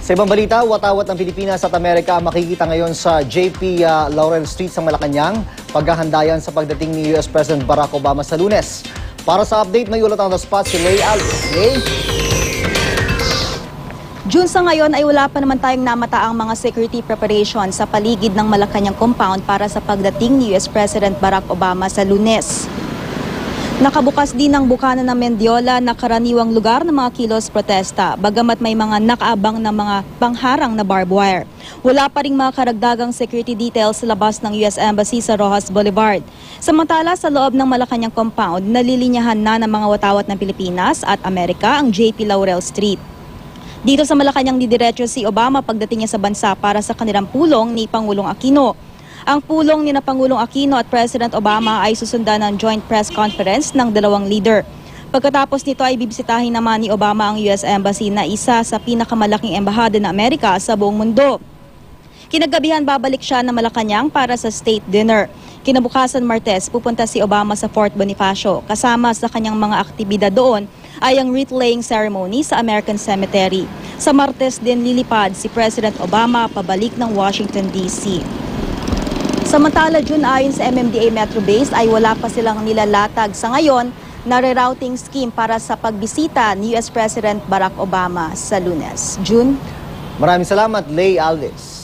Sa ibang balita, watawat ng Pilipinas at Amerika makikita ngayon sa JP Laurel Street sa Malacanang, paghahandayan sa pagdating ni US President Barack Obama sa Lunes. Para sa update, may ulat on the spot si Lay Alves. Lay? June, sa ngayon ay wala pa naman tayong namataang mga security preparation sa paligid ng Malacanang compound para sa pagdating ni US President Barack Obama sa Lunes. Nakabukas din ang bukana ng Mendiola na karaniwang lugar ng mga kilos protesta, bagamat may mga nakaabang na mga pangharang na barbed wire. Wala pa ring mga karagdagang security details sa labas ng US Embassy sa Rojas Boulevard. Samantala, sa loob ng Malacanang compound, nalilinyahan na ng mga watawat ng Pilipinas at Amerika ang JP Laurel Street. Dito sa Malacanang didiretso si Obama pagdating niya sa bansa para sa kanilang pulong ni Pangulong Aquino. Ang pulong ni Pangulong Aquino at President Obama ay susundan ng joint press conference ng dalawang leader. Pagkatapos nito ay bibisitahin naman ni Obama ang US Embassy na isa sa pinakamalaking embahada ng Amerika sa buong mundo. Kinagabihan babalik siya ng Malacanang para sa state dinner. Kinabukasan Martes, pupunta si Obama sa Fort Bonifacio. Kasama sa kanyang mga aktibidad doon ay ang wreath-laying ceremony sa American Cemetery. Sa Martes din lilipad si President Obama pabalik ng Washington, D.C. Samantala, June, ayon sa MMDA Metro Base ay wala pa silang nilalatag sa ngayon na rerouting scheme para sa pagbisita ni US President Barack Obama sa Lunes. June? Maraming salamat, Lay Alves.